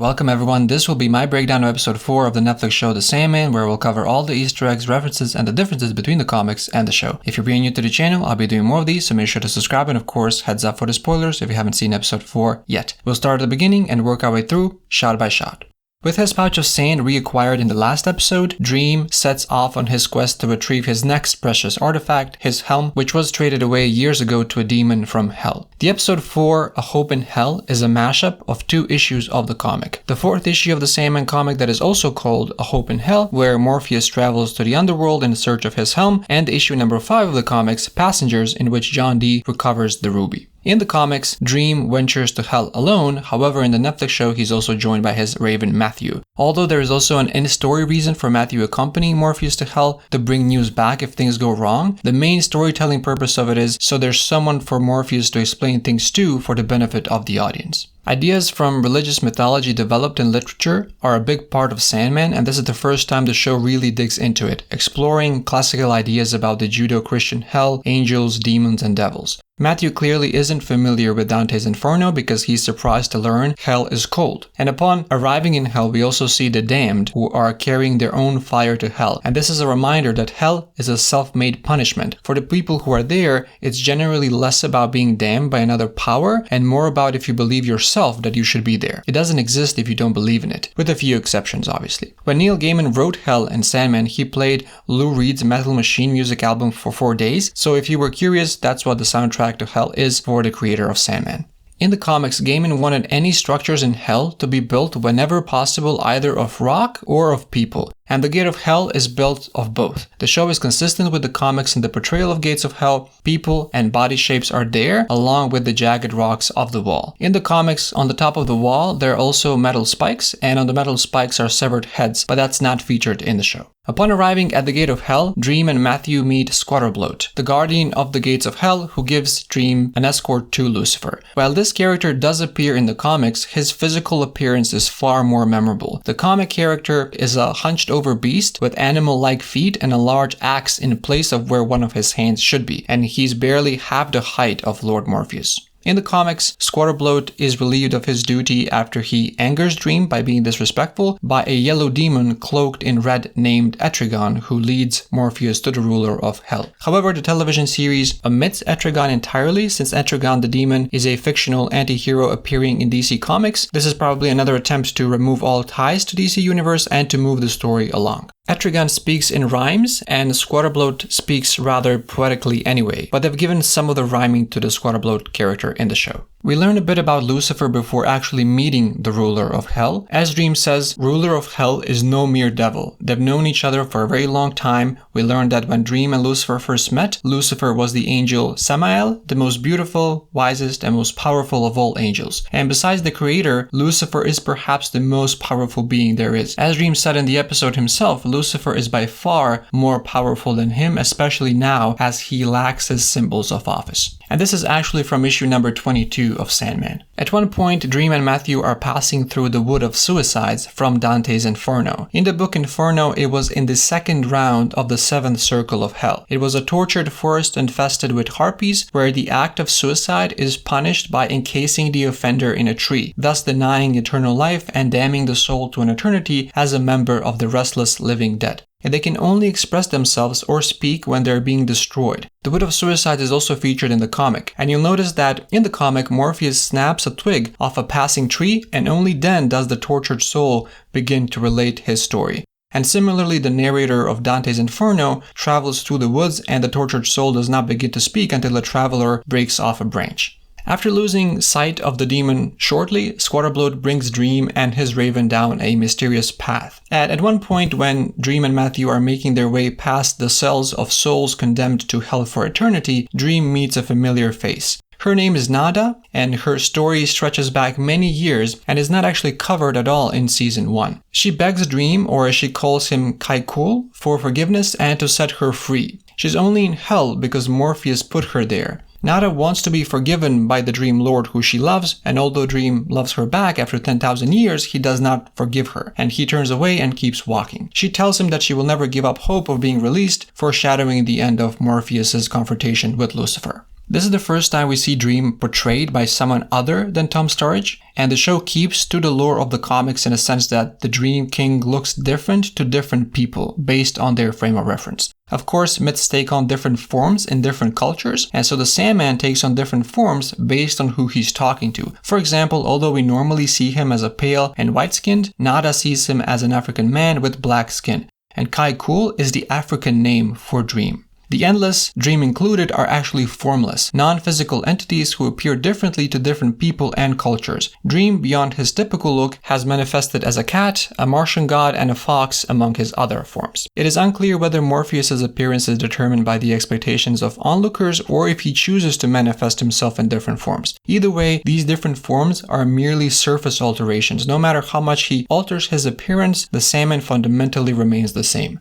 Welcome everyone, this will be my breakdown of episode 4 of the Netflix show The Sandman, where we'll cover all the Easter eggs, references, and the differences between the comics and the show. If you're brand new to the channel, I'll be doing more of these, so make sure to subscribe, and of course, heads up for the spoilers if you haven't seen episode 4 yet. We'll start at the beginning and work our way through, shot by shot. With his pouch of sand reacquired in the last episode, Dream sets off on his quest to retrieve his next precious artifact, his helm, which was traded away years ago to a demon from Hell. The episode 4, A Hope in Hell, is a mashup of 2 issues of the comic. The 4th issue of the Sandman comic that is also called A Hope in Hell, where Morpheus travels to the underworld in search of his helm, and issue number 5 of the comics, Passengers, in which John Dee recovers the ruby. In the comics, Dream ventures to Hell alone, however in the Netflix show he's also joined by his raven Matthew. Although there is also an in-story reason for Matthew accompanying Morpheus to Hell to bring news back if things go wrong, the main storytelling purpose of it is so there's someone for Morpheus to explain things to for the benefit of the audience. Ideas from religious mythology developed in literature are a big part of Sandman, and this is the first time the show really digs into it, exploring classical ideas about the Judeo-Christian hell, angels, demons, and devils. Matthew clearly isn't familiar with Dante's Inferno because he's surprised to learn hell is cold. And upon arriving in hell, we also see the damned who are carrying their own fire to hell. And this is a reminder that hell is a self-made punishment. For the people who are there, it's generally less about being damned by another power and more about if you believe yourself that you should be there. It doesn't exist if you don't believe in it, with a few exceptions obviously. When Neil Gaiman wrote Hell and Sandman, he played Lou Reed's Metal Machine music album for 4 days, so if you were curious, that's what the soundtrack to Hell is for the creator of Sandman. In the comics, Gaiman wanted any structures in Hell to be built whenever possible either of rock or of people, and the Gate of Hell is built of both. The show is consistent with the comics in the portrayal of gates of hell. People and body shapes are there, along with the jagged rocks of the wall. In the comics, on the top of the wall, there are also metal spikes, and on the metal spikes are severed heads, but that's not featured in the show. Upon arriving at the Gate of Hell, Dream and Matthew meet Squatterbloat, the guardian of the Gates of Hell, who gives Dream an escort to Lucifer. While this character does appear in the comics, his physical appearance is far more memorable. The comic character is a hunched over beast with animal-like feet and a large axe in place of where one of his hands should be, and he's barely half the height of Lord Morpheus. In the comics, Squatterbloat is relieved of his duty after he angers Dream by being disrespectful by a yellow demon cloaked in red named Etrigan, who leads Morpheus to the ruler of Hell. However, the television series omits Etrigan entirely, since Etrigan the demon is a fictional anti-hero appearing in DC Comics. This is probably another attempt to remove all ties to DC Universe and to move the story along. Etrigan speaks in rhymes, and Squatterbloat speaks rather poetically anyway, but they've given some of the rhyming to the Squatterbloat character in the show. We learn a bit about Lucifer before actually meeting the ruler of Hell. As Dream says, ruler of Hell is no mere devil. They've known each other for a very long time. We learned that when Dream and Lucifer first met, Lucifer was the angel Samael, the most beautiful, wisest, and most powerful of all angels. And besides the creator, Lucifer is perhaps the most powerful being there is. As Dream said in the episode himself, Lucifer is by far more powerful than him, especially now as he lacks his symbols of office. And this is actually from issue number 22 of Sandman. At one point, Dream and Matthew are passing through the Wood of Suicides from Dante's Inferno. In the book Inferno, it was in the second round of the 7th circle of hell. It was a tortured forest infested with harpies, where the act of suicide is punished by encasing the offender in a tree, thus denying eternal life and damning the soul to an eternity as a member of the restless living dead. And they can only express themselves or speak when they're being destroyed. The Wood of Suicide is also featured in the comic, and you'll notice that in the comic, Morpheus snaps a twig off a passing tree, and only then does the tortured soul begin to relate his story. And similarly, the narrator of Dante's Inferno travels through the woods, and the tortured soul does not begin to speak until the traveler breaks off a branch. After losing sight of the demon shortly, Squatterbloat brings Dream and his raven down a mysterious path. At one point, when Dream and Matthew are making their way past the cells of souls condemned to hell for eternity, Dream meets a familiar face. Her name is Nada, and her story stretches back many years and is not actually covered at all in season 1. She begs Dream, or as she calls him Kaikul, for forgiveness and to set her free. She's only in hell because Morpheus put her there. Nada wants to be forgiven by the Dream Lord who she loves, and although Dream loves her back after 10,000 years, he does not forgive her, and he turns away and keeps walking. She tells him that she will never give up hope of being released, foreshadowing the end of Morpheus's confrontation with Lucifer. This is the first time we see Dream portrayed by someone other than Tom Sturridge, and the show keeps to the lore of the comics in a sense that the Dream King looks different to different people based on their frame of reference. Of course, myths take on different forms in different cultures, and so the Sandman takes on different forms based on who he's talking to. For example, although we normally see him as a pale and white-skinned, Nada sees him as an African man with black skin, and Kai Kul is the African name for Dream. The Endless, Dream included, are actually formless, non-physical entities who appear differently to different people and cultures. Dream, beyond his typical look, has manifested as a cat, a Martian god, and a fox among his other forms. It is unclear whether Morpheus's appearance is determined by the expectations of onlookers or if he chooses to manifest himself in different forms. Either way, these different forms are merely surface alterations. No matter how much he alters his appearance, the Sandman fundamentally remains the same.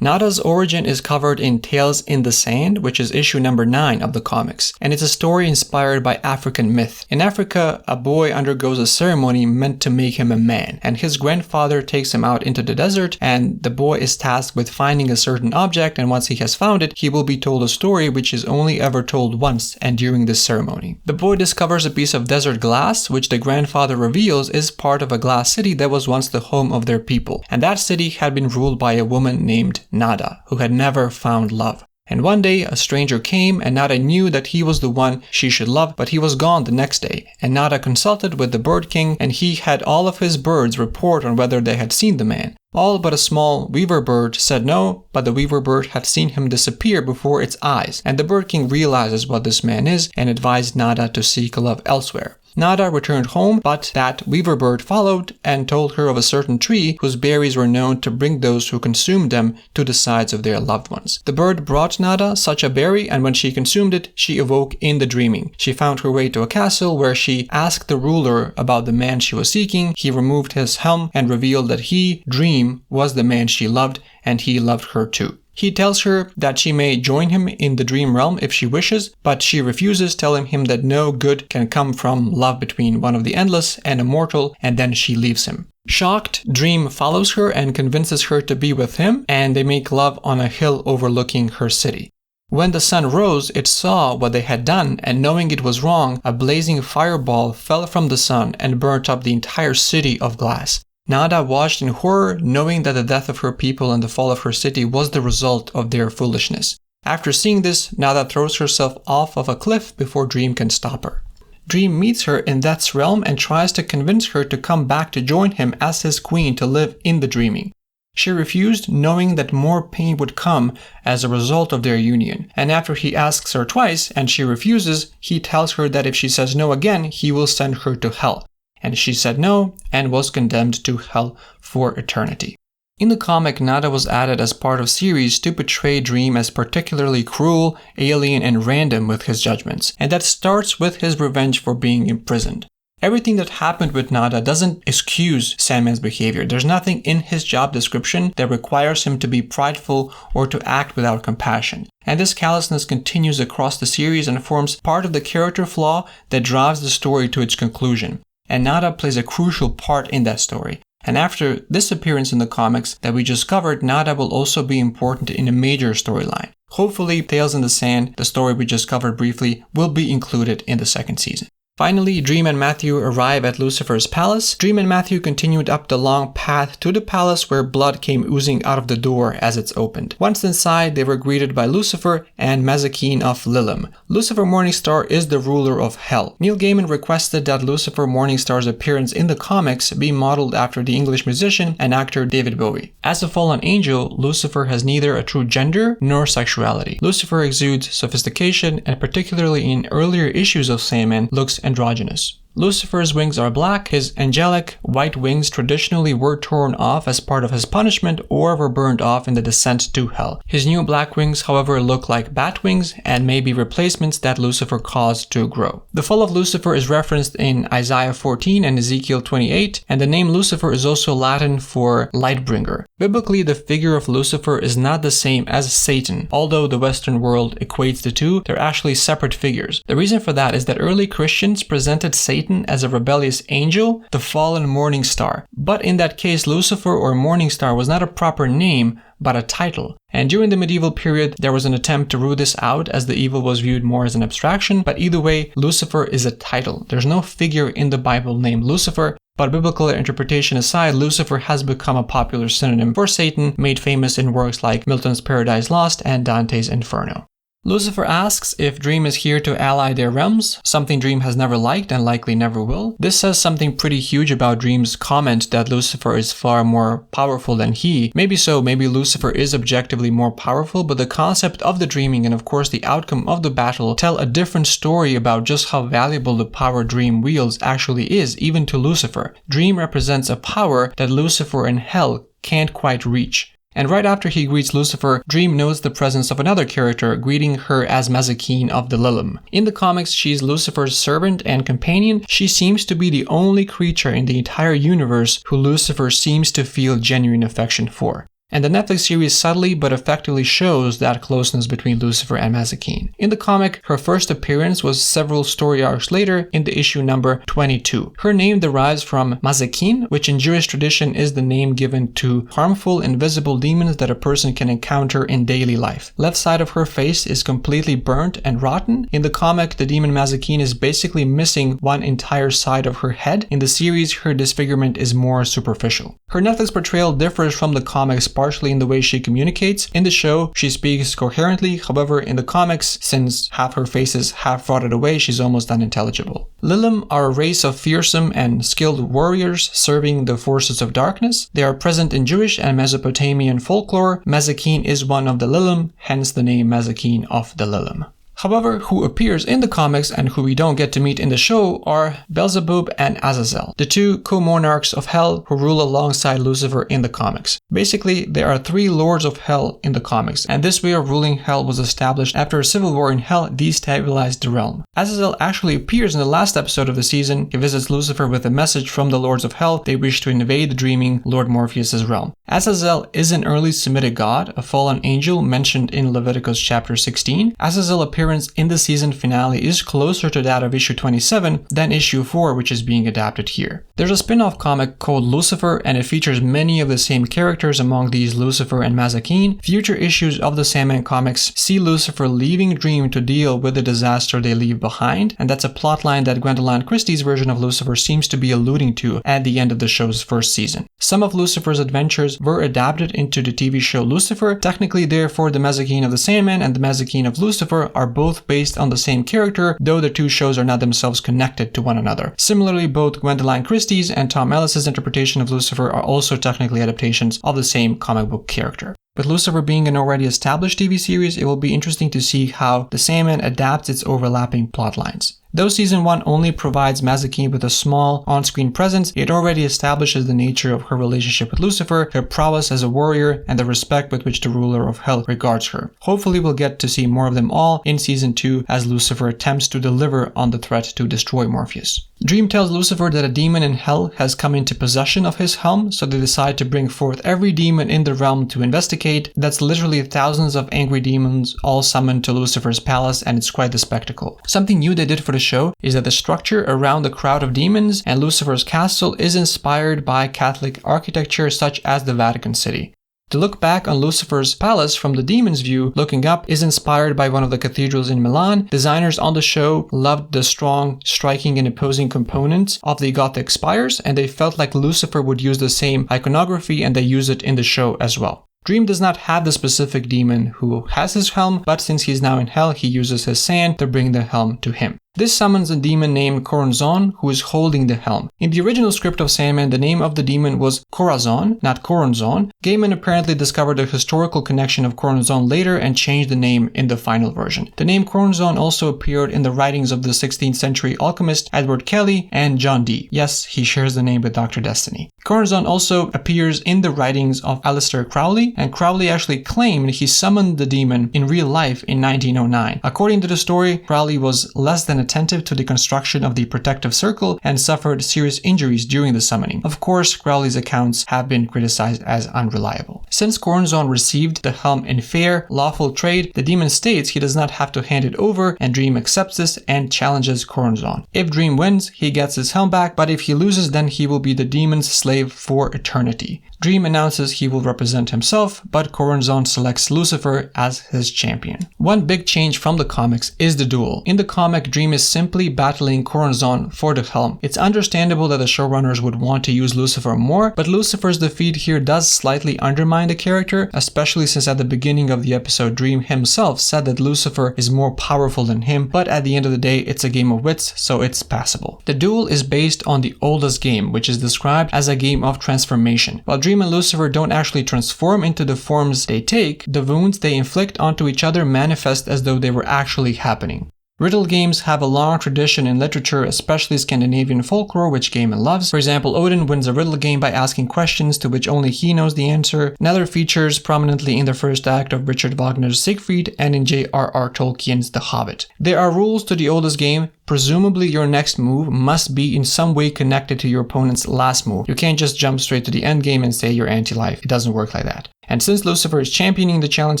Nada's origin is covered in Tales in the Sand, which is issue number 9 of the comics, and it's a story inspired by African myth. In Africa, a boy undergoes a ceremony meant to make him a man, and his grandfather takes him out into the desert, and the boy is tasked with finding a certain object, and once he has found it, he will be told a story which is only ever told once and during this ceremony. The boy discovers a piece of desert glass, which the grandfather reveals is part of a glass city that was once the home of their people, and that city had been ruled by a woman named Nada, who had never found love. And one day, a stranger came, and Nada knew that he was the one she should love, but he was gone the next day. And Nada consulted with the Bird King, and he had all of his birds report on whether they had seen the man. All but a small weaver bird said no, but the weaver bird had seen him disappear before its eyes, and the Bird King realizes what this man is and advised Nada to seek love elsewhere. Nada returned home, but that weaver bird followed and told her of a certain tree whose berries were known to bring those who consumed them to the sides of their loved ones. The bird brought Nada such a berry, and when she consumed it, she awoke in the dreaming. She found her way to a castle where she asked the ruler about the man she was seeking. He removed his helm and revealed that he, Dream, was the man she loved, and he loved her too. He tells her that she may join him in the dream realm if she wishes, but she refuses, telling him that no good can come from love between one of the Endless and a mortal, and then she leaves him. Shocked, Dream follows her and convinces her to be with him, and they make love on a hill overlooking her city. When the sun rose, it saw what they had done, and knowing it was wrong, a blazing fireball fell from the sun and burnt up the entire city of glass. Nada watched in horror, knowing that the death of her people and the fall of her city was the result of their foolishness. After seeing this, Nada throws herself off of a cliff before Dream can stop her. Dream meets her in Death's realm and tries to convince her to come back to join him as his queen to live in the dreaming. She refused, knowing that more pain would come as a result of their union, and after he asks her twice and she refuses, he tells her that if she says no again, he will send her to hell. And she said no and was condemned to hell for eternity. In the comic, Nada was added as part of series to portray Dream as particularly cruel, alien, and random with his judgments, and that starts with his revenge for being imprisoned. Everything that happened with Nada doesn't excuse Sandman's behavior. There's nothing in his job description that requires him to be prideful or to act without compassion. And this callousness continues across the series and forms part of the character flaw that drives the story to its conclusion. And Nada plays a crucial part in that story. And after this appearance in the comics that we just covered, Nada will also be important in a major storyline. Hopefully, Tales in the Sand, the story we just covered briefly, will be included in the second season. Finally, Dream and Matthew arrive at Lucifer's palace. Dream and Matthew continued up the long path to the palace where blood came oozing out of the door as it's opened. Once inside, they were greeted by Lucifer and Mazikeen of Lillim. Lucifer Morningstar is the ruler of Hell. Neil Gaiman requested that Lucifer Morningstar's appearance in the comics be modeled after the English musician and actor David Bowie. As a fallen angel, Lucifer has neither a true gender nor sexuality. Lucifer exudes sophistication and particularly in earlier issues of Sandman looks androgynous. Lucifer's wings are black. His angelic white wings traditionally were torn off as part of his punishment or were burned off in the descent to hell. His new black wings, however, look like bat wings and may be replacements that Lucifer caused to grow. The fall of Lucifer is referenced in Isaiah 14 and Ezekiel 28, and the name Lucifer is also Latin for lightbringer. Biblically, the figure of Lucifer is not the same as Satan. Although the Western world equates the two, they're actually separate figures. The reason for that is that early Christians presented Satan Satan as a rebellious angel, the fallen morning star. But in that case, Lucifer or morning star was not a proper name, but a title. And during the medieval period, there was an attempt to rule this out as the evil was viewed more as an abstraction, but either way, Lucifer is a title. There's no figure in the Bible named Lucifer, but biblical interpretation aside, Lucifer has become a popular synonym for Satan, made famous in works like Milton's Paradise Lost and Dante's Inferno. Lucifer asks if Dream is here to ally their realms, something Dream has never liked and likely never will. This says something pretty huge about Dream's comment that Lucifer is far more powerful than he. Maybe so, maybe Lucifer is objectively more powerful, but the concept of the dreaming and of course the outcome of the battle tell a different story about just how valuable the power Dream wields actually is, even to Lucifer. Dream represents a power that Lucifer and Hell can't quite reach. And right after he greets Lucifer, Dream notes the presence of another character, greeting her as Mazikeen of the Lillim. In the comics, she's Lucifer's servant and companion. She seems to be the only creature in the entire universe who Lucifer seems to feel genuine affection for. And the Netflix series subtly but effectively shows that closeness between Lucifer and Mazikeen. In the comic, her first appearance was several story arcs later in the issue number 22. Her name derives from Mazikeen, which in Jewish tradition is the name given to harmful, invisible demons that a person can encounter in daily life. Left side of her face is completely burnt and rotten. In the comic, the demon Mazikeen is basically missing one entire side of her head. In the series, her disfigurement is more superficial. Her Netflix portrayal differs from the comics partially in the way she communicates. In the show, she speaks coherently. However, in the comics, since half her face is half rotted away, she's almost unintelligible. Lillim are a race of fearsome and skilled warriors serving the forces of darkness. They are present in Jewish and Mesopotamian folklore. Mazikeen is one of the Lillim, hence the name Mazikeen of the Lillim. However, who appears in the comics and who we don't get to meet in the show are Beelzebub and Azazel, the two co-monarchs of Hell who rule alongside Lucifer in the comics. Basically, there are three lords of Hell in the comics, and this way of ruling Hell was established after a civil war in Hell destabilized the realm. Azazel actually appears in the last episode of the season. He visits Lucifer with a message from the lords of Hell. They wish to invade the dreaming Lord Morpheus' realm. Azazel is an early Semitic god, a fallen angel mentioned in Leviticus chapter 16. Azazel appears in the season finale is closer to that of issue 27 than issue 4, which is being adapted here. There's a spin-off comic called Lucifer, and it features many of the same characters, among these Lucifer and Mazikeen. Future issues of the Sandman comics see Lucifer leaving Dream to deal with the disaster they leave behind, and that's a plotline that Gwendolyn Christie's version of Lucifer seems to be alluding to at the end of the show's first season. Some of Lucifer's adventures were adapted into the TV show Lucifer. Technically, therefore, the Mazikeen of the Sandman and the Mazikeen of Lucifer are both based on the same character, though the two shows are not themselves connected to one another. Similarly, both Gwendolyn Christie's and Tom Ellis's interpretation of Lucifer are also technically adaptations of the same comic book character. With Lucifer being an already established TV series, it will be interesting to see how the Sandman adapts its overlapping plotlines. Though Season 1 only provides Mazikeen with a small on-screen presence, it already establishes the nature of her relationship with Lucifer, her prowess as a warrior, and the respect with which the ruler of Hell regards her. Hopefully we'll get to see more of them all in Season 2 as Lucifer attempts to deliver on the threat to destroy Morpheus. Dream tells Lucifer that a demon in Hell has come into possession of his helm, so they decide to bring forth every demon in the realm to investigate. That's literally thousands of angry demons all summoned to Lucifer's palace, and it's quite the spectacle. Something new they did for the show is that the structure around the crowd of demons and Lucifer's castle is inspired by Catholic architecture such as the Vatican City. To look back on Lucifer's palace from the demon's view, looking up is inspired by one of the cathedrals in Milan. Designers on the show loved the strong, striking and imposing components of the Gothic spires, and they felt like Lucifer would use the same iconography, and they use it in the show as well. Dream does not have the specific demon who has his helm, but since he's now in Hell, he uses his sand to bring the helm to him. This summons a demon named Choronzon, who is holding the helm. In the original script of Sandman, the name of the demon was Choronzon, not Choronzon. Gaiman apparently discovered the historical connection of Choronzon later and changed the name in the final version. The name Choronzon also appeared in the writings of the 16th century alchemist Edward Kelly and John Dee. Yes, he shares the name with Dr. Destiny. Choronzon also appears in the writings of Aleister Crowley, and Crowley actually claimed he summoned the demon in real life in 1909. According to the story, Crowley was less than a inattentive to the construction of the protective circle and suffered serious injuries during the summoning. Of course, Crowley's accounts have been criticized as unreliable. Since Choronzon received the helm in fair, lawful trade, the demon states he does not have to hand it over, and Dream accepts this and challenges Choronzon. If Dream wins, he gets his helm back, but if he loses, then he will be the demon's slave for eternity. Dream announces he will represent himself, but Choronzon selects Lucifer as his champion. One big change from the comics is the duel. In the comic, Dream is simply battling Choronzon for the helm. It's understandable that the showrunners would want to use Lucifer more, but Lucifer's defeat here does slightly undermine the character, especially since at the beginning of the episode, Dream himself said that Lucifer is more powerful than him, but at the end of the day, it's a game of wits, so it's passable. The duel is based on the oldest game, which is described as a game of transformation. While Dream and Lucifer don't actually transform into the forms they take, the wounds they inflict onto each other manifest as though they were actually happening. Riddle games have a long tradition in literature, especially Scandinavian folklore, which Gaiman loves. For example, Odin wins a riddle game by asking questions to which only he knows the answer. Nether features prominently in the first act of Richard Wagner's Siegfried and in J.R.R. Tolkien's The Hobbit. There are rules to the oldest game. Presumably your next move must be in some way connected to your opponent's last move. You can't just jump straight to the end game and say you're anti-life. It doesn't work like that. And since Lucifer is championing the challenge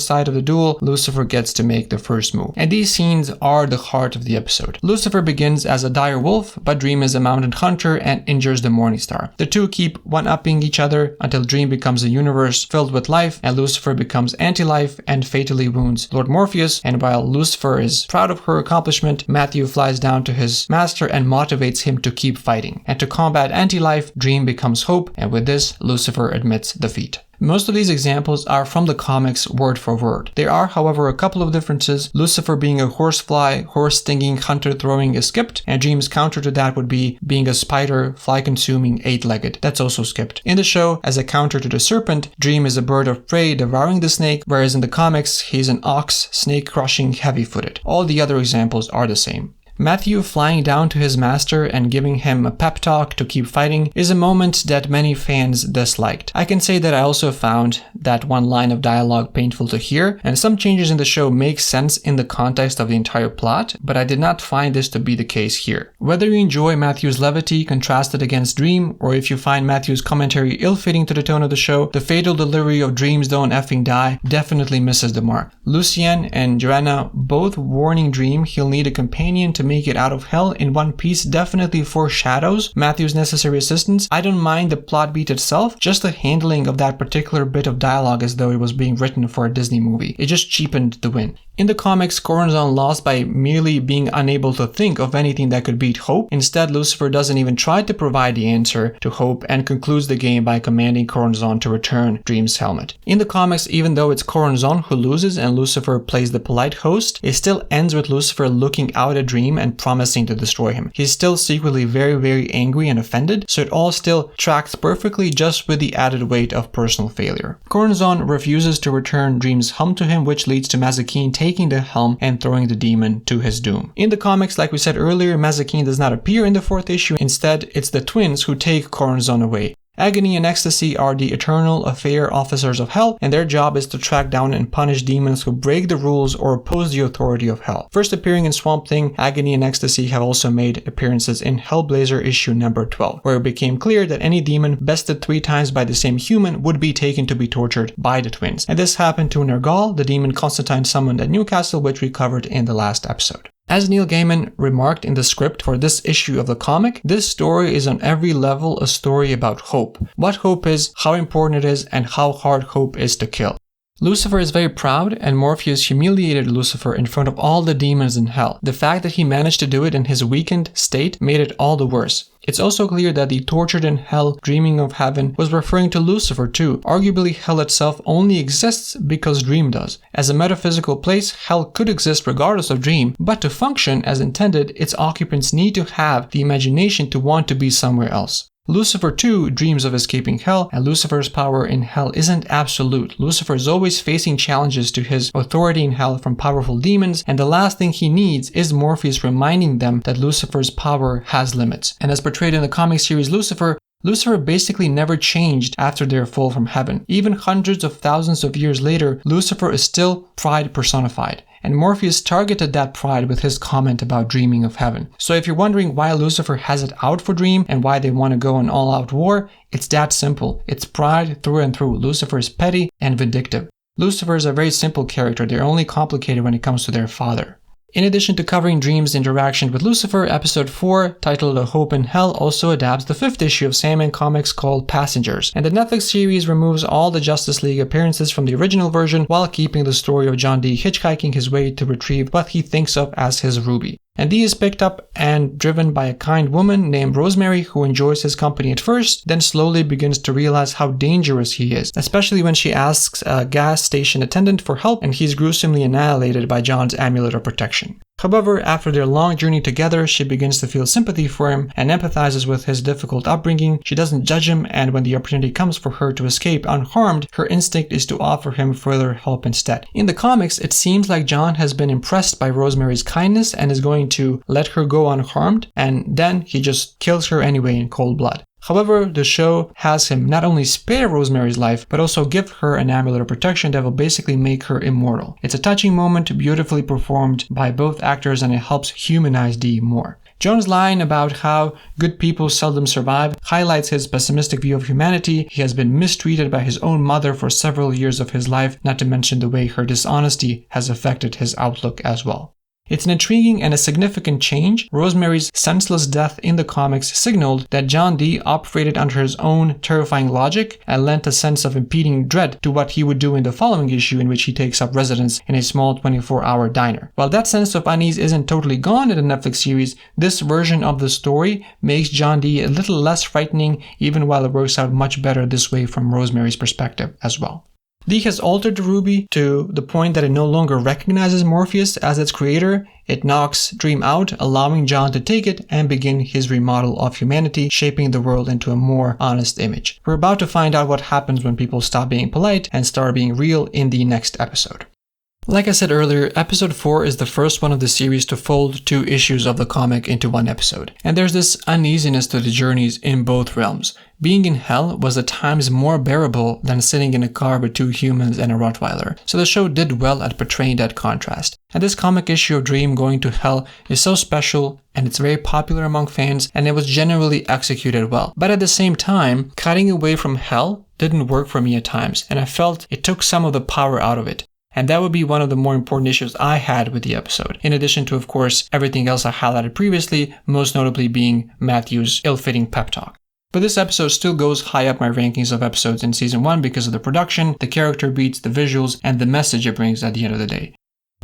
side of the duel, Lucifer gets to make the first move. And these scenes are the heart of the episode. Lucifer begins as a dire wolf, but Dream is a mountain hunter and injures the Morningstar. The two keep one-upping each other until Dream becomes a universe filled with life and Lucifer becomes anti-life and fatally wounds Lord Morpheus. And while Lucifer is proud of her accomplishment, Matthew flies down to his master and motivates him to keep fighting. And to combat anti-life, Dream becomes hope, and with this, Lucifer admits defeat. Most of these examples are from the comics word for word. There are, however, a couple of differences. Lucifer being a horsefly, horse-stinging, hunter-throwing is skipped, and Dream's counter to that would be being a spider, fly-consuming, eight-legged. That's also skipped. In the show, as a counter to the serpent, Dream is a bird of prey devouring the snake, whereas in the comics, he's an ox, snake-crushing, heavy-footed. All the other examples are the same. Matthew flying down to his master and giving him a pep talk to keep fighting is a moment that many fans disliked. I can say that I also found that one line of dialogue painful to hear, and some changes in the show make sense in the context of the entire plot, but I did not find this to be the case here. Whether you enjoy Matthew's levity contrasted against Dream, or if you find Matthew's commentary ill-fitting to the tone of the show, the fatal delivery of Dreams don't effing die definitely misses the mark. Lucienne and Joanna both warning Dream he'll need a companion to make it out of hell in one piece definitely foreshadows Matthew's necessary assistance. I don't mind the plot beat itself, just the handling of that particular bit of dialogue as though it was being written for a Disney movie. It just cheapened the win. In the comics, Choronzon lost by merely being unable to think of anything that could beat Hope. Instead, Lucifer doesn't even try to provide the answer to Hope and concludes the game by commanding Choronzon to return Dream's helmet. In the comics, even though it's Choronzon who loses and Lucifer plays the polite host, it still ends with Lucifer looking out at Dream and promising to destroy him. He's still secretly very, very angry and offended, so it all still tracks perfectly, just with the added weight of personal failure. Choronzon refuses to return Dream's helm to him, which leads to Mazikeen taking the helm and throwing the demon to his doom. In the comics, like we said earlier, Mazikeen does not appear in the 4th issue. Instead, it's the twins who take Choronzon away. Agony and Ecstasy are the eternal affair officers of hell, and their job is to track down and punish demons who break the rules or oppose the authority of hell. First appearing in Swamp Thing, Agony and Ecstasy have also made appearances in Hellblazer issue number 12, where it became clear that any demon bested 3 times by the same human would be taken to be tortured by the twins. And this happened to Nergal, the demon Constantine summoned at Newcastle, which we covered in the last episode. As Neil Gaiman remarked in the script for this issue of the comic, this story is on every level a story about hope. What hope is, how important it is, and how hard hope is to kill. Lucifer is very proud, and Morpheus humiliated Lucifer in front of all the demons in hell. The fact that he managed to do it in his weakened state made it all the worse. It's also clear that the tortured in hell dreaming of heaven was referring to Lucifer too. Arguably, hell itself only exists because Dream does. As a metaphysical place, hell could exist regardless of Dream, but to function as intended, its occupants need to have the imagination to want to be somewhere else. Lucifer too dreams of escaping hell, and Lucifer's power in hell isn't absolute. Lucifer is always facing challenges to his authority in hell from powerful demons, and the last thing he needs is Morpheus reminding them that Lucifer's power has limits. And as portrayed in the comic series Lucifer basically never changed after their fall from heaven. Even hundreds of thousands of years later, Lucifer is still pride personified. and Morpheus targeted that pride with his comment about dreaming of heaven. So if you're wondering why Lucifer has it out for Dream and why they want to go an all-out war, it's that simple. It's pride through and through. Lucifer is petty and vindictive. Lucifer is a very simple character. They're only complicated when it comes to their father. In addition to covering Dream's interaction with Lucifer, episode 4, titled A Hope in Hell, also adapts the 5th issue of Sandman comics called Passengers, and the Netflix series removes all the Justice League appearances from the original version while keeping the story of John Dee hitchhiking his way to retrieve what he thinks of as his ruby. And Dee is picked up and driven by a kind woman named Rosemary who enjoys his company at first, then slowly begins to realize how dangerous he is, especially when she asks a gas station attendant for help and he's gruesomely annihilated by John's amulet of protection. However, after their long journey together, she begins to feel sympathy for him and empathizes with his difficult upbringing. She doesn't judge him, and when the opportunity comes for her to escape unharmed, her instinct is to offer him further help instead. In the comics, it seems like John has been impressed by Rosemary's kindness and is going to let her go unharmed, and then he just kills her anyway in cold blood. However, the show has him not only spare Rosemary's life, but also give her an amulet of protection that will basically make her immortal. It's a touching moment, beautifully performed by both actors, and it helps humanize Dee more. John's line about how good people seldom survive highlights his pessimistic view of humanity. He has been mistreated by his own mother for several years of his life, not to mention the way her dishonesty has affected his outlook as well. It's an intriguing and a significant change. Rosemary's senseless death in the comics signaled that John Dee operated under his own terrifying logic and lent a sense of impending dread to what he would do in the following issue, in which he takes up residence in a small 24-hour diner. While that sense of unease isn't totally gone in the Netflix series, this version of the story makes John Dee a little less frightening, even while it works out much better this way from Rosemary's perspective as well. Dee has altered the ruby to the point that it no longer recognizes Morpheus as its creator. It knocks Dream out, allowing John to take it and begin his remodel of humanity, shaping the world into a more honest image. We're about to find out what happens when people stop being polite and start being real in the next episode. Like I said earlier, episode 4 is the first one of the series to fold 2 issues of the comic into one episode. And there's this uneasiness to the journeys in both realms. Being in hell was at times more bearable than sitting in a car with 2 humans and a Rottweiler. So the show did well at portraying that contrast. And this comic issue of Dream going to hell is so special, and it's very popular among fans, and it was generally executed well. But at the same time, cutting away from hell didn't work for me at times, and I felt it took some of the power out of it. And that would be one of the more important issues I had with the episode, in addition to, of course, everything else I highlighted previously, most notably being Matthew's ill-fitting pep talk. But this episode still goes high up my rankings of episodes in Season 1 because of the production, the character beats, the visuals, and the message it brings at the end of the day.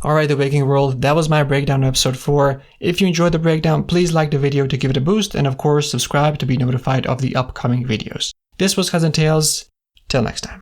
Alright, the Waking World, that was my breakdown of episode 4. If you enjoyed the breakdown, please like the video to give it a boost, and of course, subscribe to be notified of the upcoming videos. This was Heads and Tails. Till next time.